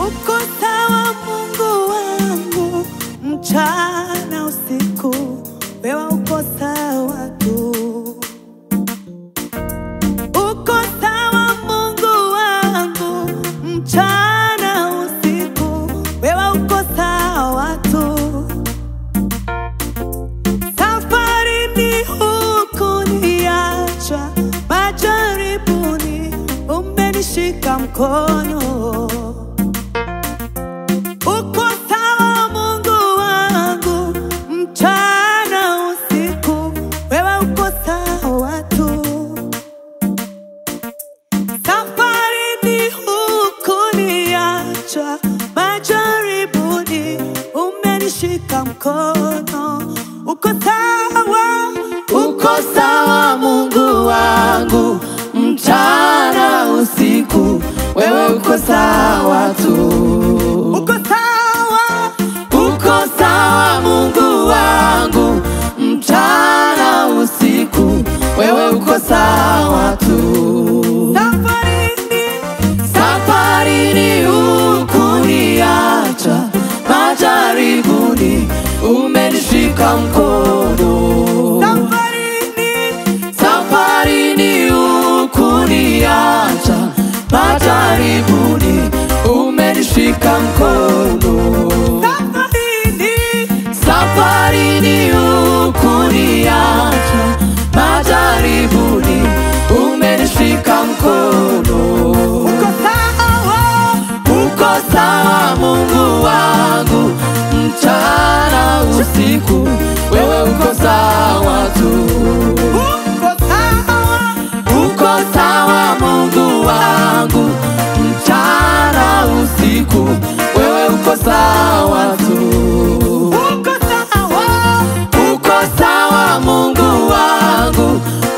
Uko sawa Mungu wangu, mchana usiku, wewe uko sawa tu. Uko sawa Mungu wangu, mchana usiku, wewe uko sawa tu. Safarini hukuniacha, majaribuni umenishika mkono. Uko sawa Mungu wangu, mchana usiku, wewe uko sawa tu. Safarini hukuniacha, majaribuni umenishika mkono. Uko sawa Mungu wangu, mchana usiku, wewe uko sawa tu. Uko sawa Mungu wangu, mchana usiku, wewe uko sawa tu. Safarini hukuniacha, majaribuni umenishika mkono. Safarini hukuniacha, majaribuni umenishika mkono. Safarini hukuniacha, majaribuni umenishika mkono. Uko sawa Mungu wangu, mchana usiku, wewe uko sawa tu. Uko sawa Mungu wangu, mchana usiku, wewe uko sawa tu. Uko sawa Mungu wangu,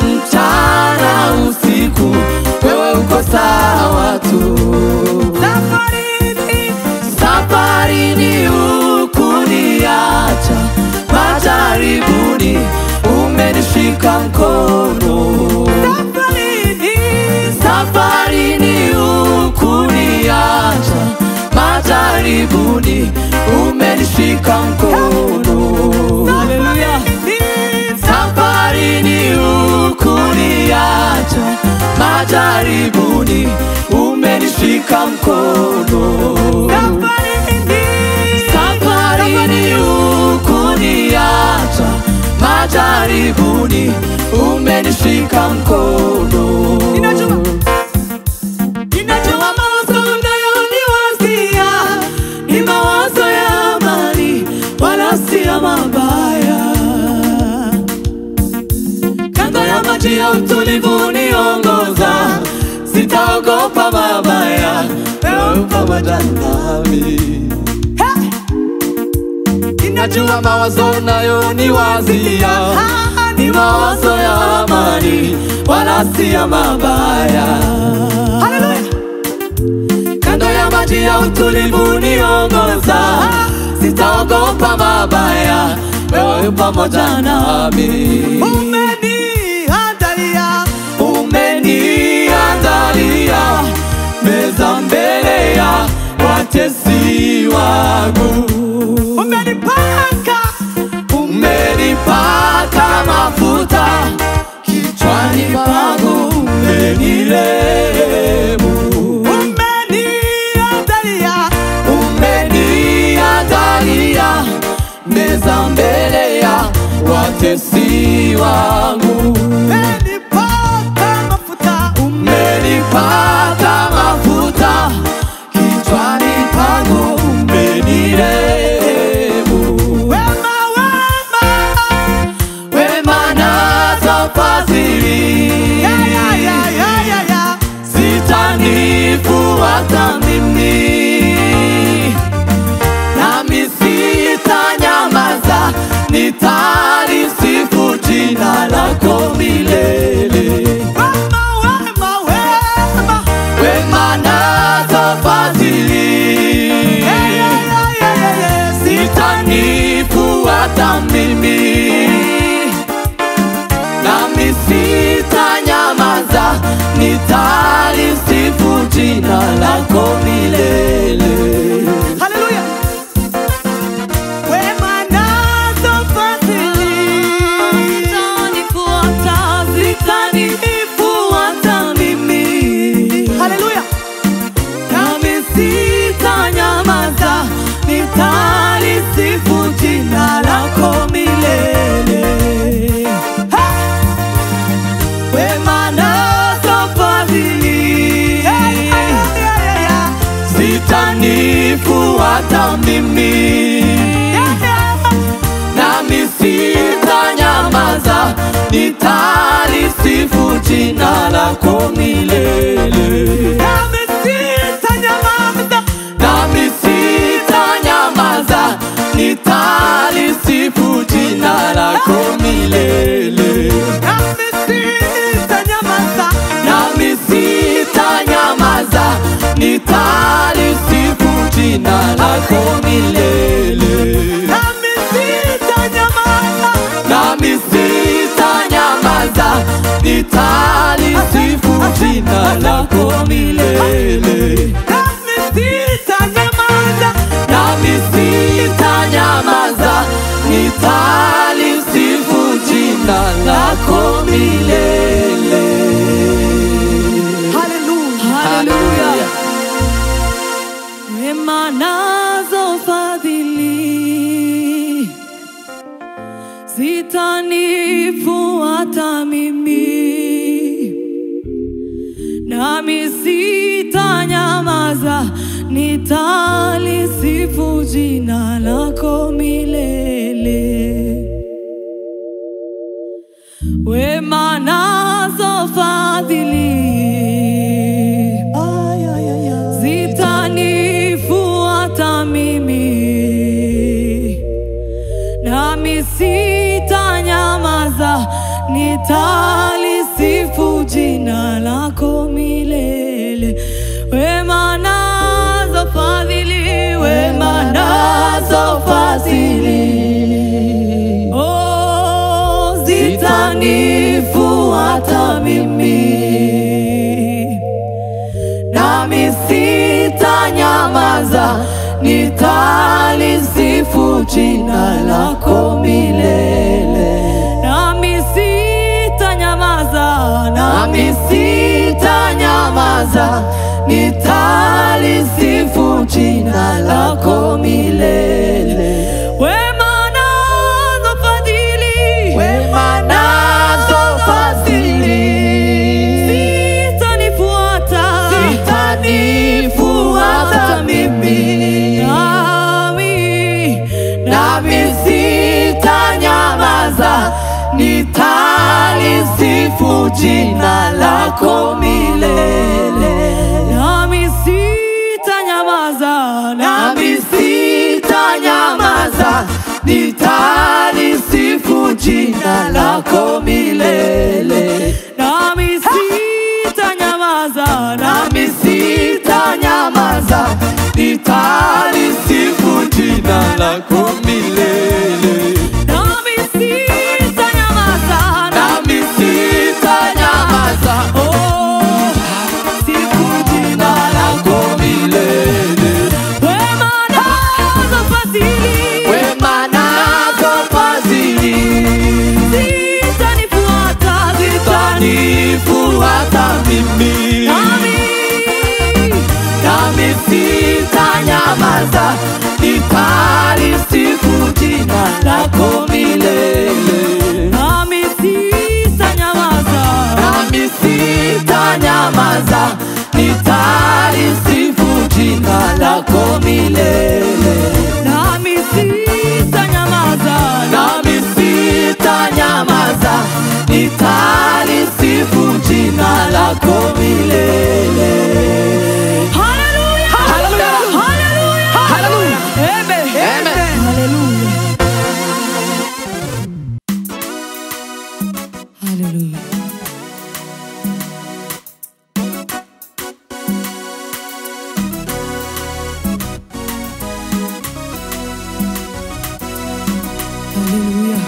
mchana usiku, wewe uko sawa tu. Safarini hukuniacha, majaribuni umenishika mkono. Safarini hukuniacha, majaribuni umenishika mkono. Safarini hukuniacha, majaribuni umenishika mkono. Safarini hukuniacha, majaribuni umenishika mkono. Ninajua mawazo unayoniwazia ni mawazo ya amani, wala si ya mabaya. Kando ya maji ya utulivu uniongoza, sitaogopa mabaya, wewe uko pamoja nami. Ninajua mawazo unayoniwazia ni mawazo ya amani, wala si ya mabaya. Kando ya maji ya utulivu uniongoza, sitaogopa mabaya, wewe uko pamoja nami. Umeniandalia meza mbele ya watesi wangu. Umenipaka mafuta kichwani pangu, umenirehemu. Umeniandalia meza mbele ya watesi wangu. Umenipaka mafuta kichwani pangu, umenirehemu. Wema nazo fadhili zitanifuata mimi, nami sitanyamaza, nitalisifu jina lako. sitanifuata mimi, nami sitanyamaza, nitalisifu jina lako milele. Nami sitanyamaza, nitalisifu jina lako milele. Nami sitanyamaza, nitalisifu jina lako milele. Nami sitanyamaza, nitalisifu jina lako milele. Nami sitanyamaza, nitalisifu jina lako milele. Hallelujah, hallelujah. Wema nazo fadhili zitanifuata mimi, nami sitanyamaza, nitalisifu jina lako milele. Wema nazo fadhili zitanifuata mimi, nami sitanyamaza, nitalisifu jina lako milele. Wema nazo fadhili, wema nazo fadhili, oh, zitanifuata mimi, nami sitanyamaza, nitalisifu jina lako milele. Nami sitanyamaza, nami sitanyamaza, nitalisifu jina lako milele. Wema nazo fadhili, wema nazo fadhili zitanifuata, zitanifuata mimi, nami sitanyamaza, nitalisifu jina lako milele. Nami sitanyamaza, nami sitanyamaza, nitalisifu jina lako milele. Nami sitanyamaza, nami sitanyamaza, nitalisifu jina lako milele. Nami sitanyamaza, nami sitanyamaza, oh, sifu jina lako milele. Wema nazo fadhili, wema nazo fadhili zitanifuata, zitanifuata mimi, nami sitanyamaza, nitalisifu jina lako milele. Nami sitanyamaza, nami sitanyamaza, nitalisifu jina lako milele. Nami sitanyamaza, nami sitanyamaza, nitalisifu jina lako milele. Hallelujah, hallelujah, hallelujah, hallelujah, amen, amen, hallelujah, hallelujah. Hallelujah.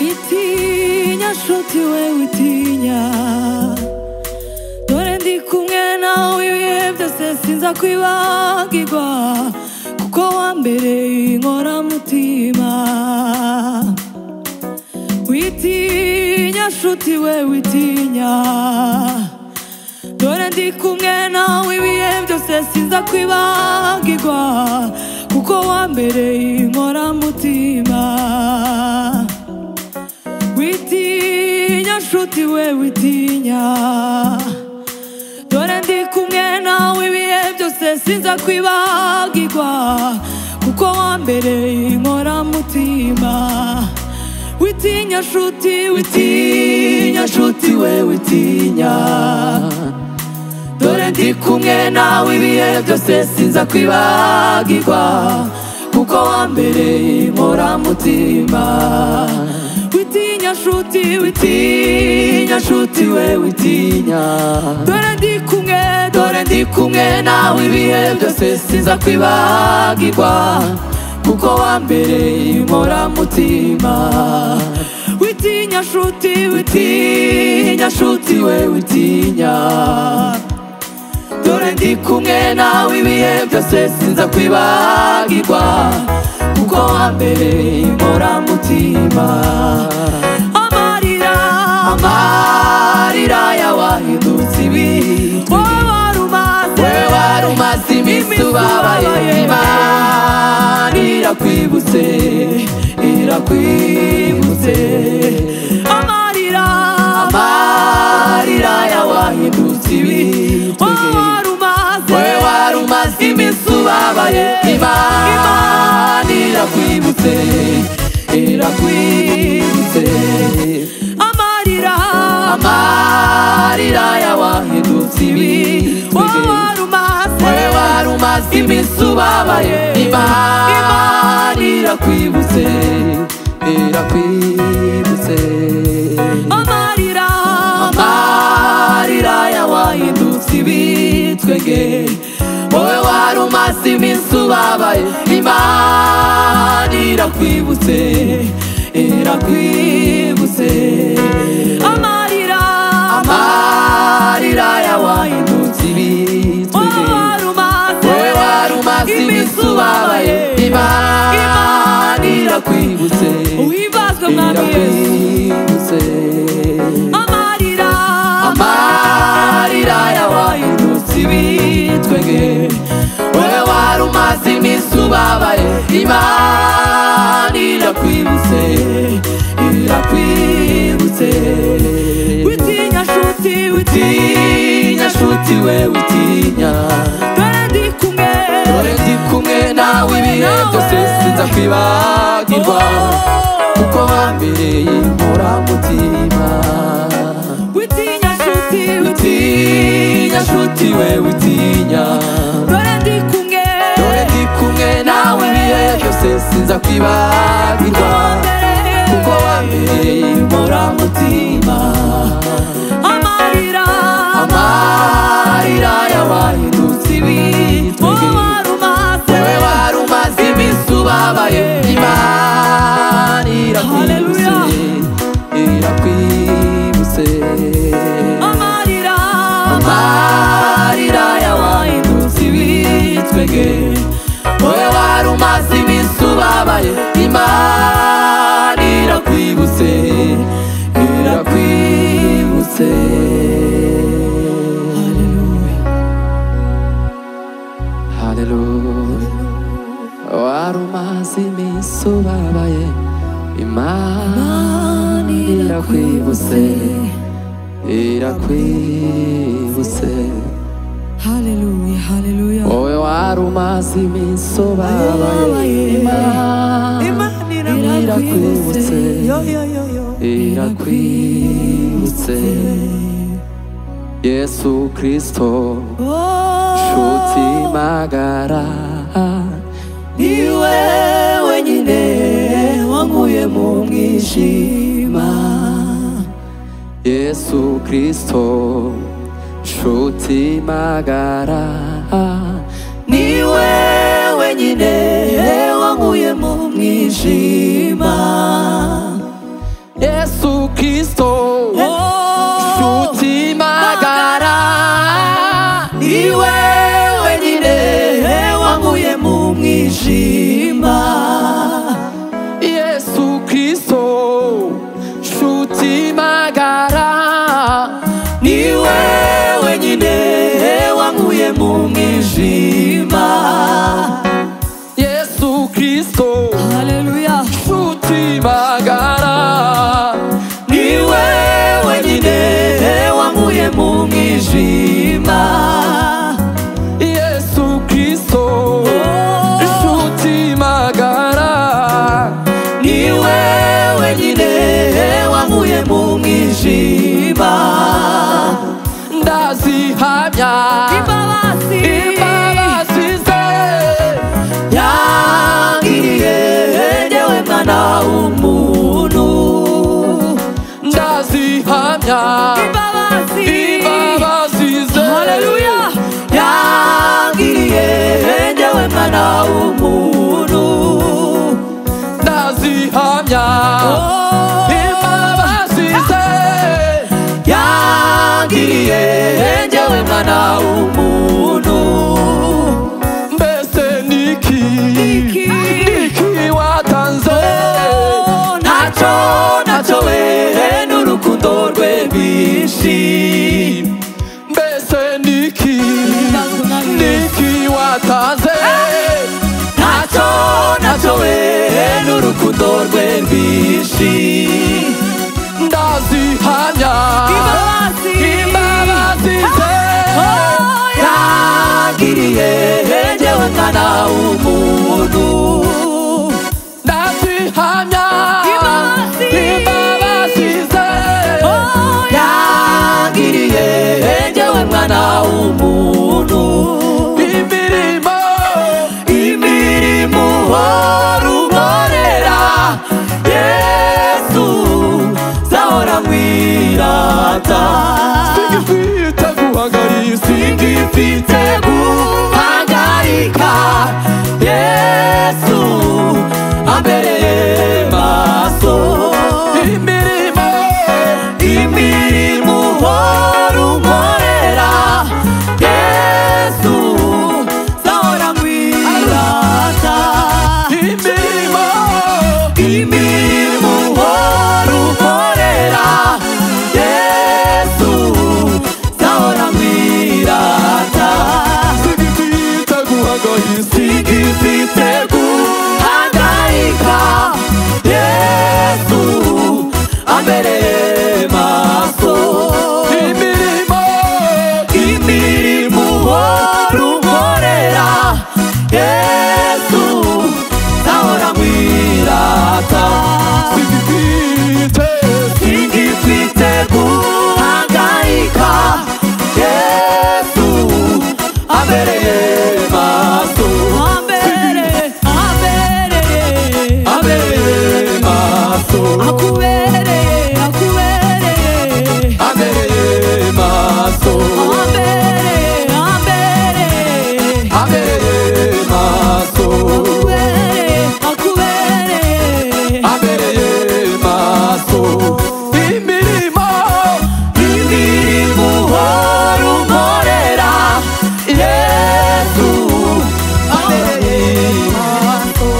Witinya nshuti we witinya, dore ndi kumwe nawe ibihe byose sinza kwibagirwa, kuko wambereye inkoramutima. Witinya nshuti we witinya, dore ndi kumwe nawe ibihe byose sinza kwibagirwa kuko wambereye inkoramutima witinya nshuti we witinya dore ndi kumwe nawe ibihe byose sinza kwibagirwa kuko wambereye inkoramutima witinya nshuti witinya nshuti we witinya dore ndi kumwe nawe ibihe byose sinza kwibagirwa kuko wambereye inkoramutima witinya nshuti witinya nshuti we witinya dore ndi kumwe nawe ibihe byose sinza kwibagirwa kuko wambereye inkoramutima witinya nshuti witinya nshuti we witinya dore ndi kumwe nawe ibihe byose sinza kwibagirwa kuko wambereye inkoramutima amarira y'awahindutse ibitwe we warumaze iminsi ubabaye Imana irakwibutse irakwibutse amarira y'awahindutse ibitwe we warumaze iminsi ubabaye Imana irakwibutse irakwibutse amarira y'awahindutse ibitwe we warumaze iminsi ubabaye Imana irakwibutse irakwibutse amarira y'awahindutse ibitwenge wowe warumaze iminsi ubabaye Imana irakwibutse irakwibutse amarira y'awahindutse ibitwenge wowe warumaze iminsi ubabaye Imana irakwibutse irakwibutse amarira y'awahindutse ibitwenge wowe warumaze iminsi ubabaye Imana irakwibutse irakwibutse witinya nshuti witinya nshuti we witinya dore ndi kumwe nawe ibihe byose sinza kwibagirwa kuko wambereye inkoramutima witinya nshuti we witinya dore ndi kumwe nawe ibihe byose sinza kwibagirwa kuko wambereye inkoramutima amarira y'awahindutse ibitwenge wowe warumaze iminsi ubabaye Imana irakwibutse irakwibutse amarira y'awahindutse ibitwenge wowe warumaze iminsi ubabaye Imana irakwibutse irakwibutse haleluya warumaze iminsi ubabaye Imana irakwibutse irakwibutse haleluya haleluya wowe warumaze iminsi ubabaye Imana irakwibutse irakwibutse Yesu Kristo nshuti magara niwe wenyine wankuye mu mwijima Yesu Kristo nshuti magara niwe wenyine wankuye mu mwijima Yesu Kristo nshuti magara niwe wenyine wankuye mu mwijima Yesu Kristo nshuti magara niwe wenyine ntacyo we n'urukundo rwe rwinshi mbese niki watanze ntacyo we n'urukundo rwe rwinshi ndazihamya imbabazi ze yagiriye njyewe mwana w'umuntu ndazihamya imbabazi ze yagiriye njyewe mwana w'umuntu imirimo runkorera Yesu zahora nkwirata singifite guhagarika Yesu ambereye maso imirimo runkorera Yesu zahora nkwirata imirimo runkorera Yesu zahora nkwirata singifite guhagarika Yesu ambereye maso imirimo runkorera Yesu zahora nkwirata singifite guhagarika Yesu ambereye maso ambereye maso akubereye maso ambereye maso ambereye maso imirimo runkorera Yesu ambereye maso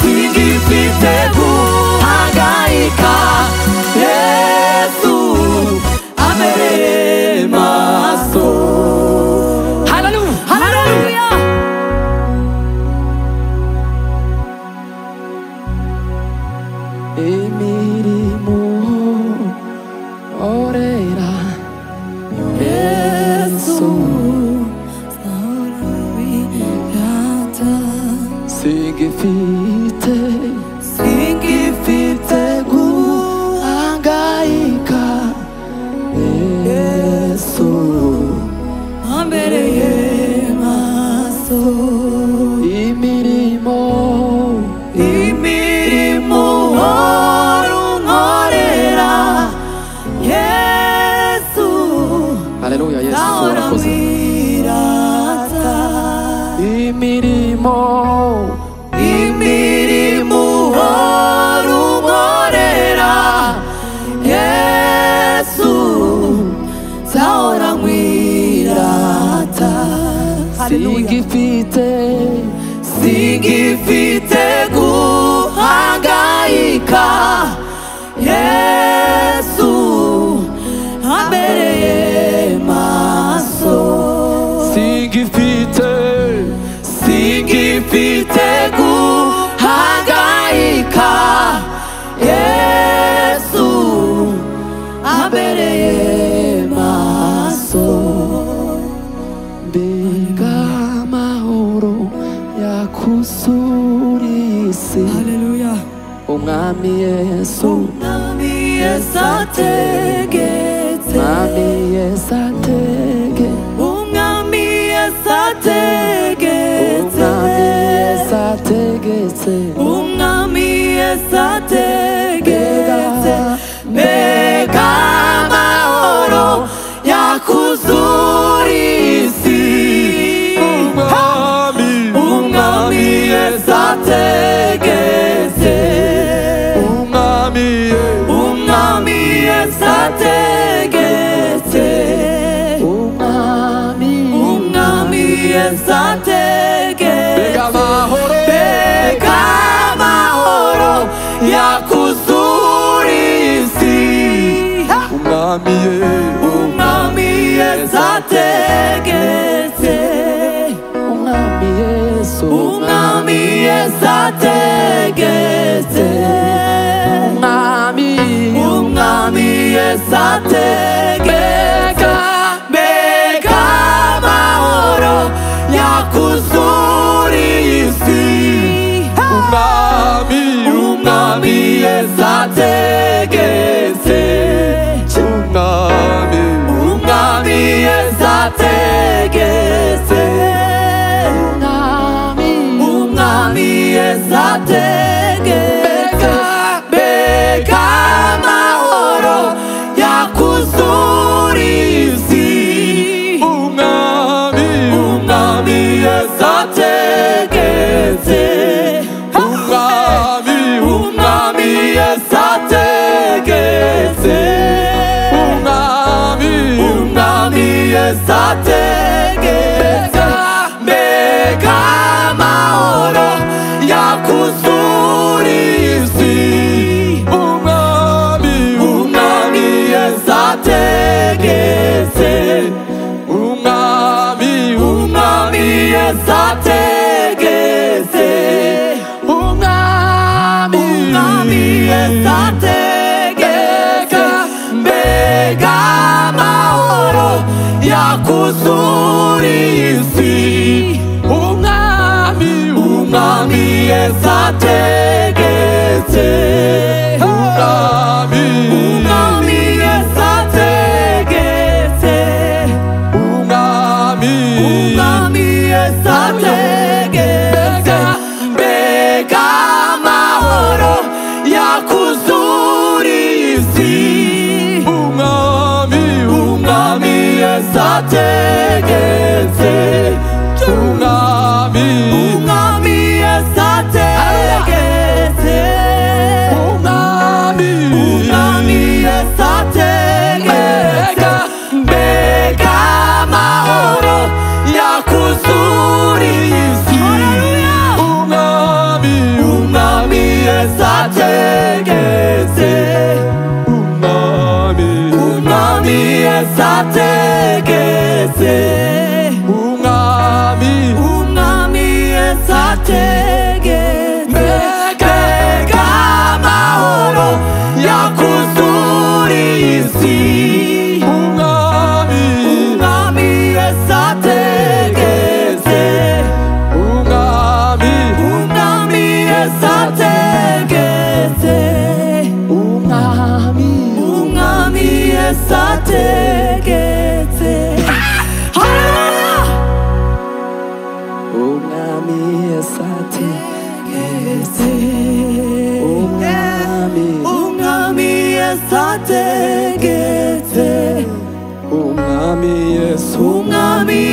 singifite guhagarika Yesu ambereye maso haleluya imirimo orera Yesu singifite guhagarika Yesu ambereye maso imirimo runkorera Yesu haleluya Yesu urakoze imirimo runkorera Yesu zahora nkwirata singifite guhagarika Yesu ambereye maso singifite guhagarika Yesu ambereye maso mbega amahoro yakuzuriye isi haleluya umwami Yesu ategetse umwami Yesu ategetse mbega amahoro yakuzuriye isi umwami Yesu ategetse umwami Yesu ategetse umwami Yesu ategetse mbega amahoro Yesu ategetse umwami Yesu ategetse mbega amahoro yakuzuriye isi umwami Yesu ategetse umwami Yesu ategetse umwami Yesu ategetse mbega amahoro yakuzuriye isi umwami Yesu ategetse umwami Yesu ategetse umwami Yesu ategetse mbega amahoro yakuzuriye isi umwami Yesu ategetse umwami Yesu ategetse umwami Yesu ategetse mbega amahoro yakuzuriye isi umwami Yesu ategetse umwami Yesu ategetse umwami Yesu ategetse mbega amahoro yakuzuriye isi umwami Yesu ategetse umwami Yesu ategetse umwami Yesu ategetse mbega amahoro yakuzuriye isi umwami Yesu ategetse umwami Yesu ategetse umwami Yesu ategetse mbega amahoro yakuzuriye isi umwami Yesu ategetse umwami Yesu ategetse umwami Yesu ategetse umwami Yesu ategetse umwami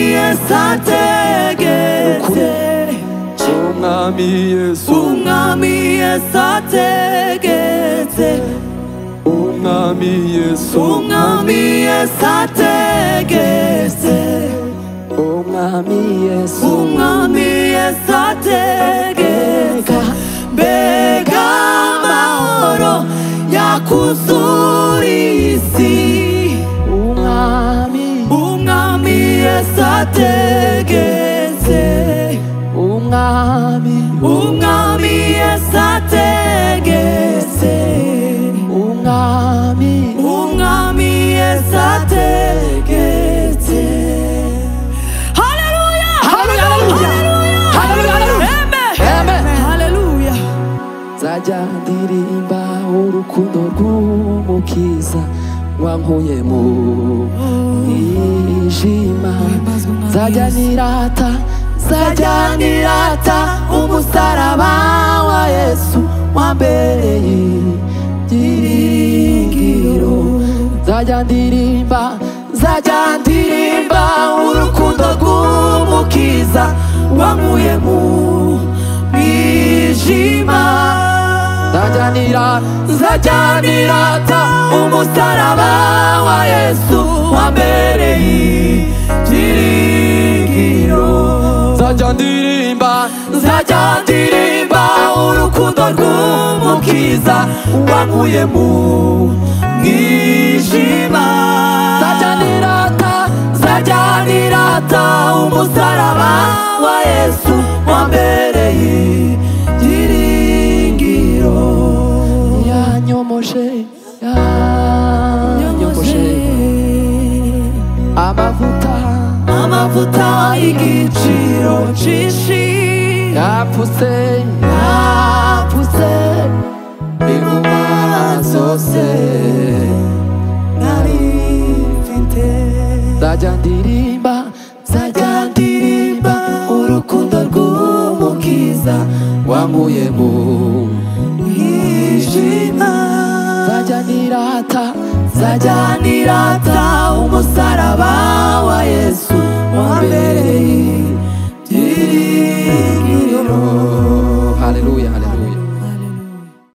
Yesu ategetse umwami Yesu ategetse umwami Yesu ategetse umwami Yesu ategetse umwami Yesu ategetse mbega amahoro yakuzuriye isi umwami Yesu ategetse umwami Yesu ategetse umwami Yesu ategetse nzajya ndirimba urukundo rw'umukiza wankuye mu mwijima nzajya nirata umusaraba wa Yesu wambereye ibyiringiro nzajya ndirimba urukundo rw'umukiza wankuye mu mwijima nzajya nirata umusaraba wa Yesu wambereye ibyiringiro nzajya ndirimba urukundo rw'umukiza wankuye mu mwijima nzajya nirata umusaraba wa Yesu wambereye amavuta y'igiciro cyinshi yapfutse inguma zose nari mfite. nzajya ndirimba urukundo rw'umukiza wankuye mu mwijima. nzajya nirata umusaraba wa Yesu wambereye ibyiringiro. haleluya.